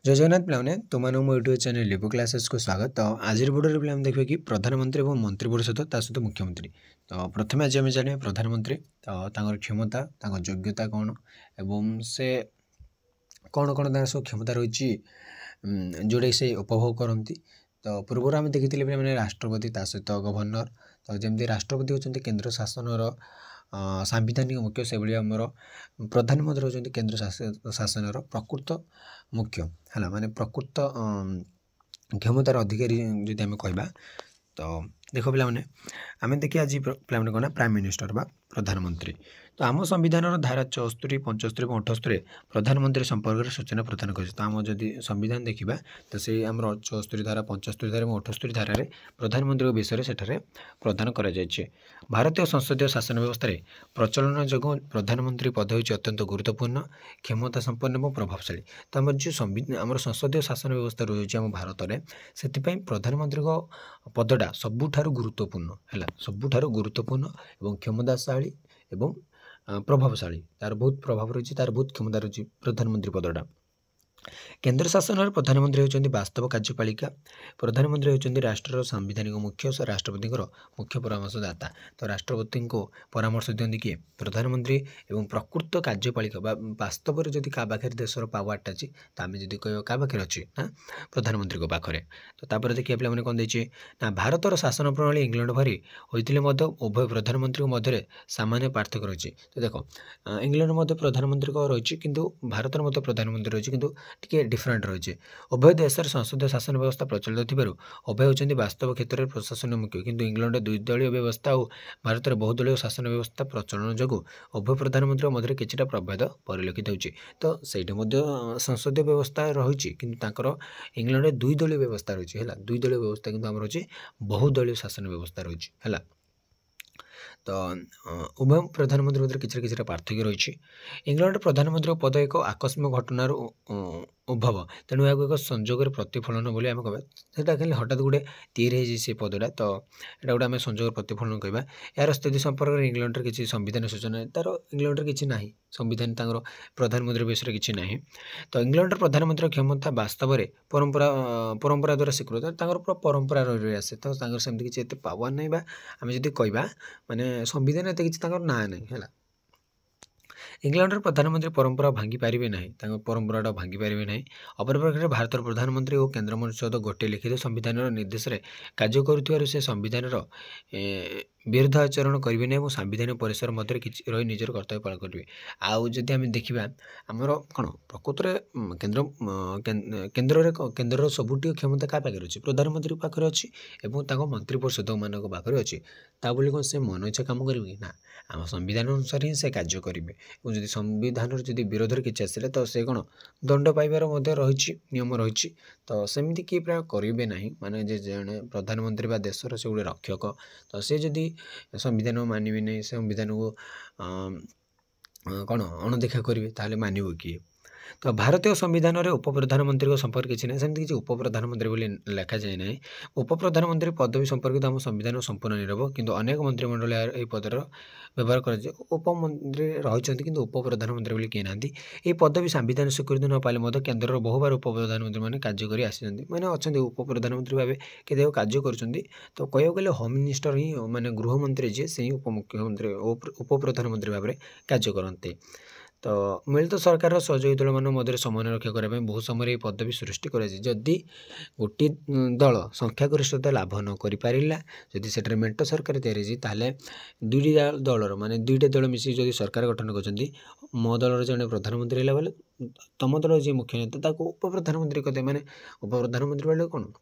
जय जगन्नाथ पे तुम मो यूट्यूब चैनल लिपो क्लासेस को स्वागत। तो आज वीडियो पे देखिए कि प्रधानमंत्री और मंत्री परिषद सहित मुख्यमंत्री। तो प्रथम आज आम जाने प्रधानमंत्री तो क्षमता योग्यता कौन एवं से कौन कौन सब क्षमता रही जोटा से उपभोग करती। तो पूर्व आम देखी मैंने राष्ट्रपति सहित गवर्नर। तो जमी राष्ट्रपति होती केन्द्र शासन सांविधानिक मुख्य से भाई आमर प्रधानमंत्री होती केन्द्र शासन प्रकृत मुख्य है माने प्रकृत क्षमतार अधिकारी जदि आम कह। तो देख पे आम देखिए आज पे कौन प्राइम मिनिस्टर बा प्रधानमंत्री। तो आम संविधान धारा 74, 75 और 78 प्रधानमंत्री संपर्क में सूचना प्रदान कर। तो आम जदि संविधान देखा तो से आम 74 धारा, 75 धारा और 78 धारा प्रधानमंत्री विषय से प्रदान कर। भारतीय संसदीय शासन व्यवस्था प्रचलन जो प्रधानमंत्री पद हो अत्यंत गुरुत्वपूर्ण, क्षमता संपन्न और प्रभावशाली। तो आम जो आम संसदीय शासन व्यवस्था रही है भारत में से प्रधानमंत्री पदटा सबुठारु गुरुत्वपूर्ण है, सबुठारु गुरुत्वपूर्ण और क्षमताशाली एवं प्रभावशाली। तार बहुत प्रभाव रही, तार बहुत क्षमता रही प्रधानमंत्री पदटा। केन्द्र शासन प्रधानमंत्री होती वास्तव कार्यपालिका। प्रधानमंत्री होती राष्ट्र सांविधानिक मुख्य, राष्ट्रपति मुख्य परामर्शदाता। तो राष्ट्रपति को परामर्श दिखती किए प्रधानमंत्री और प्रकृत कार्यपालिका वास्तव में जदि क्या पाखे देशर पावरटा अच्छी तो आम जी कह क्या पाखे अच्छी ना प्रधानमंत्री पाखे। तो तापर देखिए पे कौन देती ना भारतर शासन प्रणाली इंग्लैंड भरी होते उभय प्रधानमंत्री मध्य सामान्य पार्थक्य रही। तो देख इंग्लैंड मध्य प्रधानमंत्री रही कि भारत मध्य प्रधानमंत्री रही कि टी डिफरेन्ट रही। उभय देश संसदीय शासन व्यवस्था प्रचलित थी उभय होती वास्तव क्षेत्र में प्रशासन मुख्य, किंतु इंग्लैंड द्विदलीय व्यवस्था और भारत में बहुदलीय शासन व्यवस्था प्रचलन जो उभय प्रधानमंत्री मध्य कि प्रभेद परिलक्षित होती। तो सही संसदीय व्यवस्था रही कि इंग्लैंड द्विदलीय व्यवस्था रही है, द्विदलीय व्यवस्था किंतु आम रही बहुदलीय शासन व्यवस्था रही है। तो उभय प्रधानमंत्री मध्य किसी पार्थक्य रही। इंग्लैंड प्रधानमंत्री पद एक आकस्मिक घटनार उद्भव, तेणु यहाँ एक संजोग प्रतिफलन बोली आम कह खाली हठात गोटे तैयारी से पदटा। तो यहाँ गोटे आम संजोग प्रतिफलन कह। यार स्थिति संपर्क में इंग्लैंड किसी संविधान सूचना तार इंग्लैंड किसी ना संविधान प्रधानमंत्री विषय किसी ना। तो इंग्लैंड प्रधानमंत्री क्षमता वास्तव में परंपरा द्वारा स्वीकृत, पूरा परंपरा रही आसे। तो सेमती किसी एत पावर ना आम जब कह माने संविधान एत किसी ना ना है। इंग्लैंड प्रधानमंत्री परंपरा भांगी पारे ना, परंपराटा भांगी पारे ना। अपरपक्ष भारत प्रधानमंत्री और केन्द्र परिषद गोटे लिखित संविधान निर्देश कार्य कर संविधान विरुद्ध आचरण करेंगे ना और संविधान परिसर मध्य रही निजर कर्तव्य पालन करेंगे। आउ जदि आम देखा आमर कौन प्रकृत में केन्द्र सबुठ क्षमता क्या पाखे अच्छी प्रधानमंत्री पाखे अच्छी और मंत्री परिषद मान पाखे अच्छी। बोली कौन से मन इच्छा कम करेंगे ना, आम संविधान अनुसार ही से कार्य करेंगे। और जब संविधान जदि विरोध किसी आसे तो से कौन दंड पाइबार रही नियम रही। तो सेमती किए प्राय करेंगे ना, माने जड़े प्रधानमंत्री बा देशर से गोटे रक्षक। तो सी जदि संविधान मानवे नहीं, संविधान को कौन अणदेखा करेंगे ताहले मानव किए। तो भारतीय संविधान में उपप्रधानमंत्री संपर्क किसी ना, सेमती किसी उपप्रधानमंत्री बोली लिखा जाए ना। उपप्रधानमंत्री पदवी संपर्कित आम संविधान संपूर्ण निरव, किंतु अनेक मंत्रिमंडल यह पदर व्यवहार कर। उपमंत्री रही कि उपप्रधानमंत्री बोली किए ना। ये पदवी संविधान स्वीकृति न पाले केन्द्र बहुबार उपप्रधानमंत्री मैंने कार्य कर आसी मैंने अच्छा उपप्रधानमंत्री भाव के कार्य कर। तो कह गले होम मिनिस्टर ही माने गृहमंत्री जी से ही उपमुख्यमंत्री उपप्रधानमंत्री भाव में कार्य करते। तो मिलित सरकार सहयोगी दल मान मध्य समन्वय रक्षा करने बहुत समय पदवी सृष्टि करदि गोटे दल संख्यागरिष्ठता लाभ न कर पारा, जदि से मेंट सरकार तैयारी दुईटी दलर माने दुईटा दल मिसिक जदि सरकार गठन कर मो दलर जड़े प्रधानमंत्री है बोले तुम दल जी मुख्य नेता उपप्रधानमंत्री कहते माने उपप्रधानमंत्री बोले कौन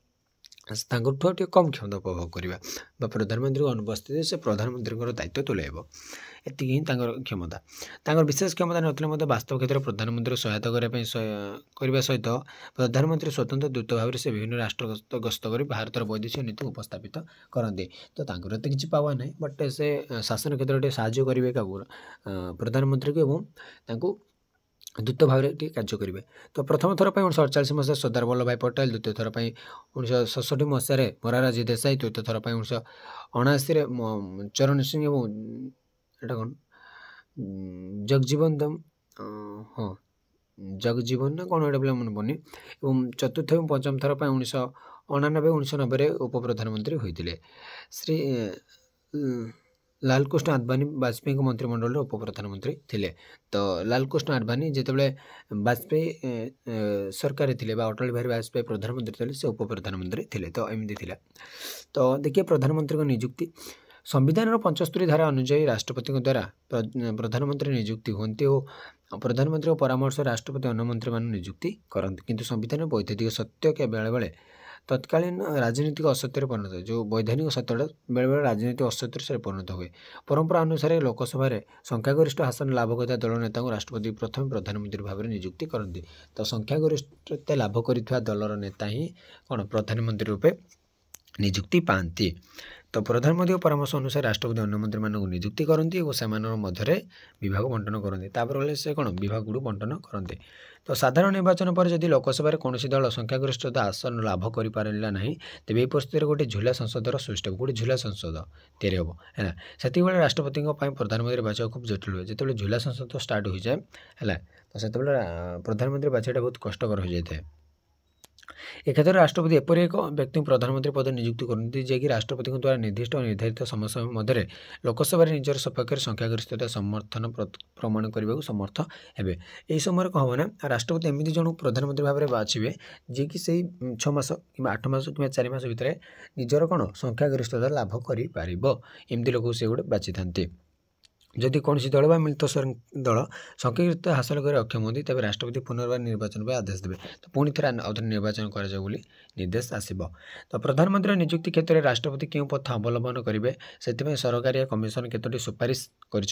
टे कम क्षमता उपभोग करवा प्रधानमंत्री अनुपस्थित से प्रधानमंत्री दायित्व तुलाइब। एति ही क्षमता विशेष क्षमता ना वास्तव क्षेत्र में प्रधानमंत्री सहायता करने सहित प्रधानमंत्री स्वतंत्र दूत भाव से विभिन्न राष्ट्र गस्त कर भारत वैदेशिक नीति उपस्थापित करते। तो एत किसी पावा ना, बट से शासन क्षेत्र में साहाय्य करेंगे क्या प्रधानमंत्री को दूत भाव में कार्य करेंगे। तो प्रथम थर पर 1948 मसीह सरदार वल्लभ भाई पटेल, द्वितीय थर पर 1967 मसीह मोरारजी देसाई, तृतीय थर पर 1979 चरण सिंह और एटा कौन जगजीवन दम हाँ जगजीवन ना कौन गोटे मन पड़नी और चतुर्थ और पंचम थर पर 1999-1990 उपप्रधानमंत्री होते श्री लालकृष्ण आडवाणी वाजपेयी मंत्रिमंडल उपप्रधानमंत्री थिले। तो लालकृष्ण आडवाणी जितेबाला वाजपेयी सरकार थे अटल बिहारी वाजपेयी प्रधानमंत्री थे से उपप्रधानमंत्री थे। तो एमती थिला। तो देखिए प्रधानमंत्री को नियुक्ति संविधान 75 धारा अनुଯାयी राष्ट्रपति द्वारा प्रधानमंत्री नियुक्ति होती और प्रधानमंत्री परामर्श राष्ट्रपति अन्य मंत्री मान नियुक्ति करते किंतु संविधान वैधानिक सत्य के बेले बेले तत्कालीन राजनीतिक असत्य परिणत हुए। जो वैधानिक सत्यटा बेले बेले राजनीतिक असत्य से परिणत हुए। परंपरा अनुसार लोकसभा संख्यागरिष्ठ आसन लाभ करता दल नेता राष्ट्रपति प्रथम प्रधानमंत्री भाव में नियुक्ति करती। तो संख्यागरिष्ठता लाभ कर दलर नेता ही कौन प्रधानमंत्री रूपे नियुक्ति पाती। तो प्रधानमंत्री परामर्श अनुसार राष्ट्रपति अन्य मंत्री मानक नियुक्ति करती और से मध्य विभाग बंटन करते तापर से कौन विभाग गुड़ बंटन करते। तो साधारण निर्वाचन पर जदि लोकसभा कौन दल संख्यागरिष्ठता आसन लाभ कर पारा ना तेज यह परिस्थिति गोटे झुला संसदर सृष्टि हो गोटे झुला संसद तैयारी हम है से राष्ट्रपति प्रधानमंत्री बाछा खूब जटिल हुए जो झुला संसद स्टार्ट हो जाए है तो से प्रधानमंत्री बाछाटा बहुत कष्टकर हो जाए। एक क्षेत्र में राष्ट्रपति एपरी एक व्यक्ति प्रधानमंत्री पद नियुक्ति करते जैकि राष्ट्रपति द्वारा निर्दिष्ट और निर्धारित समय समय मध्य लोकसभा निजर सपक्ष संख्यागरिष्ठता समर्थन प्रमाण करने को समर्थ हेबे। यही समय कौन हम ना राष्ट्रपति एमती जन प्रधानमंत्री भाव में बाछे जी कि से 6 मास कि 8 मास कि 4 मास भितर निजर कौन संख्यागरिष्ठता लाभ करमती लोक से गोटे बाची था। जदि कौन दल बा मिलित दल संख्यागरिष्ठता हासिल कर अक्षम होती तेज राष्ट्रपति पुनर्बार निर्वाचन पर आदेश देवे। तो पुणी थे आउे निर्वाचन कर निर्देश आसब। तो प्रधानमंत्री नियुक्ति क्षेत्र में राष्ट्रपति क्यों पथ अवलंबन करेंगे से सरकारी कमिशन केतोटी सुपारिश कर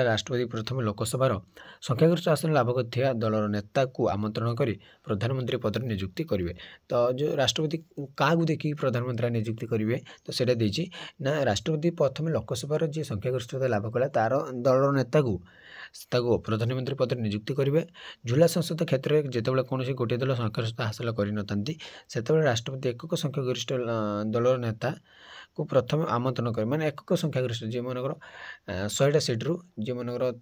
राष्ट्रपति प्रथम लोकसभार संख्यागरिष्ठ आसन लाभ कर दलर नेता को आमंत्रण कर प्रधानमंत्री पद नियुक्ति करेंगे। तो जो राष्ट्रपति क्या देखिए प्रधानमंत्री नियुक्ति करेंगे तो सेटा देछि ना राष्ट्रपति प्रथम लोकसभार जी संख्यागरिष्ठता लाभ कला तार दलर नेता को प्रधानमंत्री पद नियुक्ति करेंगे। झुला संसद क्षेत्र में जितेबाला कौन गोटे दल संख्यागरिष्ठता हासिल करते से राष्ट्रपति एकक संख्यागरिष्ठ दलर नेता को प्रथम आमंत्रण करें माने एकक संख्यागरिष्ठ जी मनकर 100टा सीट्रु जी मनकर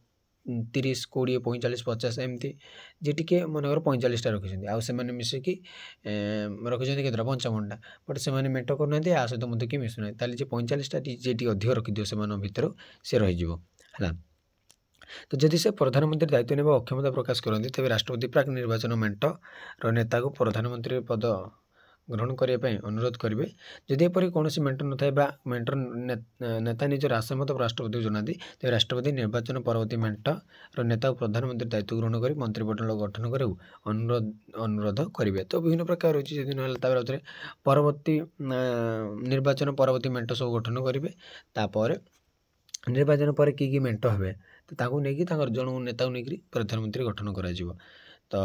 30 20 45 50 एमती जी टी मनकर 45टा रखी आउ मिसिकी रखी के 55टा बट से मेट करना आ सहित मत कि मिशुना ताली जी 45टा जी अधिक रखिदिव से भितर सी रही है। तो जदि से प्रधानमंत्री दायित्व ने अक्षमता प्रकाश करते तेज राष्ट्रपति प्राक निर्वाचन मेंटर नेता को प्रधानमंत्री पद ग्रहण करने अनुरोध करेंगे। जदि एपरी कौन मेंटर न था मेंटर नेता निजर आशा मत राष्ट्रपति को जनाती तेज राष्ट्रपति निर्वाचन परवर्ती मेंटर नेता को प्रधानमंत्री दायित्व ग्रहण कर मंत्रिमंडल गठन कर अनुरोध करेंगे। तो विभिन्न प्रकार रही है परवर्ती निर्वाचन परवर्ती मेंटर सब गठन करेंगे। तापर निर्वाचन पर कि मेंट हे तो नहीं जन नेता को लेकिन प्रधानमंत्री गठन कर। तो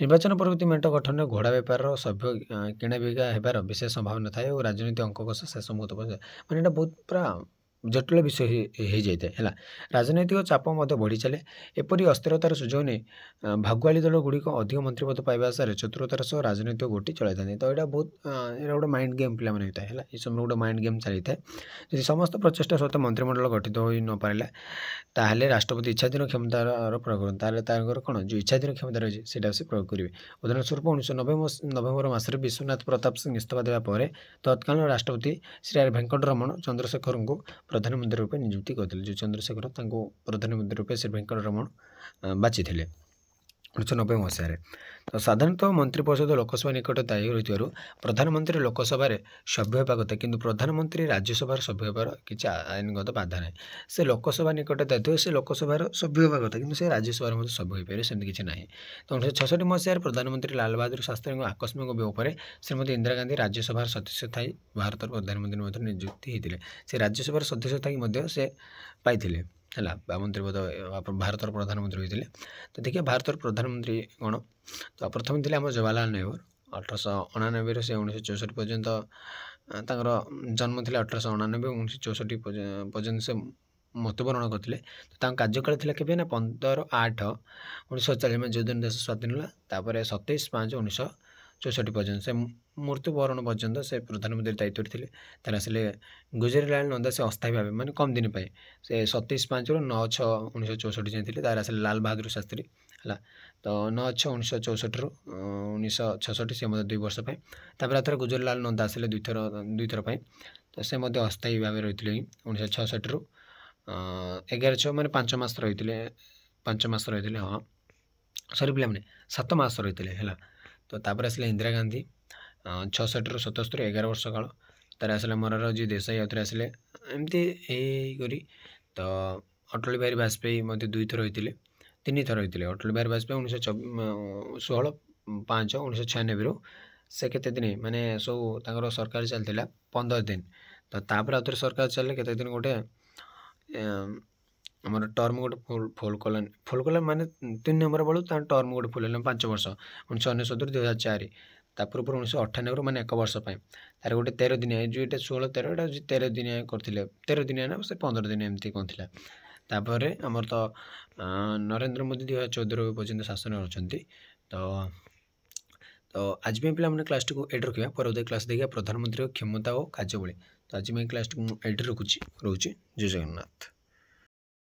निर्वाचन परवर्ती मेंट गठन घोड़ा बेपार सभ्य किଣା बिका होबार विशेष संभावना थाए और राजनीति अंककोश शेष मुहूर्त माने बहुत पूरा जटिल विषय हो जाए है। राजनैतिक चाप बढ़ी चले एपरी अस्थिरतार सुजोग नहीं भागुआली दल गुड़िक अधिक मंत्रीपद पाइबा आशार चतुरतार सह राजनैतिक गोटी चलाई था। तो यहाँ बहुत गोटे माइंड गेम पे होता है ये समय गोटे माइंड गेम चली था। यदि समस्त प्रचेषा सहित मंत्रिमंडल गठित हो न पारा ताहले राष्ट्रपति इच्छाधीन क्षमतार प्रयोग करें कौन जो इच्छाधीन क्षमता रही है से प्रयोग करेंगे। उदाहरण स्वरूप 1990 नवेम्बर मसरे विश्वनाथ प्रताप सिंह इस्तीफा देवा तत्कालीन राष्ट्रपति श्री आर वेंकटरमण चंद्रशेखर को प्रधानमंत्री रूपे नियुक्ति करते जो चंद्रशेखर प्रधानमंत्री रूपे श्री वेंकटरमण बाची 1990 मसीह। तो साधारणतः मंत्रिपरिषद लोकसभा निकट दायी रही प्रधानमंत्री लोकसभा सभ्य होगा कथा किंतु प्रधानमंत्री राज्यसभार सभ्य होबार किसी आईनगत बाधा ना से लोकसभा निकट दायित्व से लोकसभार सभ्य होगा कथा किंतु से राज्यसभार सभ्य हो पारे सेमती किसी ना। तो 1966 मसीह प्रधानमंत्री लाल बहादुर शास्त्री आकस्मिक वियोग श्रीमती इंदिरा गांधी राज्यसभार सदस्य थी भारत प्रधानमंत्री नियुक्ति होते से राज्यसभार सदस्य थी से पाई है मंत्री पद भारत प्रधानमंत्री होते। तो देखिए भारत प्रधानमंत्री कौन तो प्रथम थे आम जवाहरलाल नेहरू 1899 से 1964 पर्यंत जन्म थे 1899 1964 पर्यंत से मृत्युवरण करते। तो कार्यकाल थी के 15/8/1947 में जो दिन देश स्वाधीन है तापर 27/5/1964 पर्यंत से मृत्युवरण पर्यंत से प्रधानमंत्री दायित्व थे। आसले गुजरीलाल नंदा से अस्थायी भाव माने कम दिन से 27/5 9/6/1964 जाते तार आसले लाल बहादुर शास्त्री है। तो 9/6/1964 ରୁ 1966 से 2 वर्ष ପାଇଁ। ତାପରେ ଆଉଥରେ ଗୁଜରାଲାଲ ନନ୍ଦା ଆସିଲେ ଦୁଇଥର ପାଇଁ। ତ ସେ ମଧ୍ୟ ଅସ୍ଥାୟୀ ଭାବେ ରହିଥିଲେ 1966 ରୁ 11/6 ମାନେ 5 ମାସ ରହିଥିଲେ 5 ମାସ ରହିଥିଲେ ହଁ ସରି ପିଲାମାନେ 7 ମାସ ରହିଥିଲେ ହେଲା। ତ ତାପରେ ଆସିଲେ ଇନ୍ଦିରା ଗାନ୍ଧୀ 66 ରୁ 77 11 ବର୍ଷ କାଳ। ତାର ଆସିଲା ମୋରାରଜୀ ଦେଶାଇ ଆଉଥରେ ଆସିଲେ ଏମିତି କରି। ତ ଅଟଳ ବିହାରୀ ବାଜପେୟୀ ମଧ୍ୟ 2 ଥର ହୋଇଥିଲେ 3 ଥର ହୋଇଥିଲେ। ଅଟଳ ବିହାରୀ ବାଜପେୟୀ 16/5/1996 ରୁ ସେ କେତେ ଦିନ ମାନେ ସବୁ ତାଙ୍କର ସରକାର ଚାଲିଥିଲା 15 ଦିନ। ତ ତାପରେ ଆଉଥରେ ସରକାର ଚାଲିଲେ କେତେ ଦିନ ଗୋଟେ ଆମର ଟର୍ମ ଗୋଟେ ଫୁଲ୍ କଲା ମାନେ 3 ନମ୍ବର ବେଳୁ ତାଙ୍କ ଟର୍ମ ଗୋଟେ ଫୁଲ୍ ହେଲା 5 ବର୍ଷ 1999 ରୁ 2004। ତା ପୂର୍ବରୁ 1998 ମାନେ 1 ବର୍ଷ ପାଇଁ। ତାର ଗୋଟେ 13 ଦିନିଆ ଯେଉଁ ଏଇଟା 16-13 ଏଇଟା 13 ଦିନିଆ କରିଥିଲେ 13 ଦିନିଆ ନା ସେ 15 ଦିନ ଏମିତି କ'ଣ ଥିଲା। ତାପରେ ଆମର ତ ନରେନ୍ଦ୍ର ମୋଦି 2014 ପର୍ଯ୍ୟନ୍ତ ଶାସନରେ ଅଛନ୍ତି। ତ ଆଜି ପାଇଁ ପିଲାମାନେ କ୍ଲାସ୍ଟିକୁ ଏଇଠି ରଖିବା। ପରବର୍ତ୍ତୀ କ୍ଲାସ୍ ଦେଖିବା ପ୍ରଧାନମନ୍ତ୍ରୀଙ୍କ କ୍ଷମତା ଓ କାର୍ଯ୍ୟାବଳୀ। ତ ଆଜି ପାଇଁ କ୍ଲାସ୍ଟିକୁ ମୁଁ ଏଇଠି ରହୁଛି। ଜୟ ଜଗନ୍ନାଥ।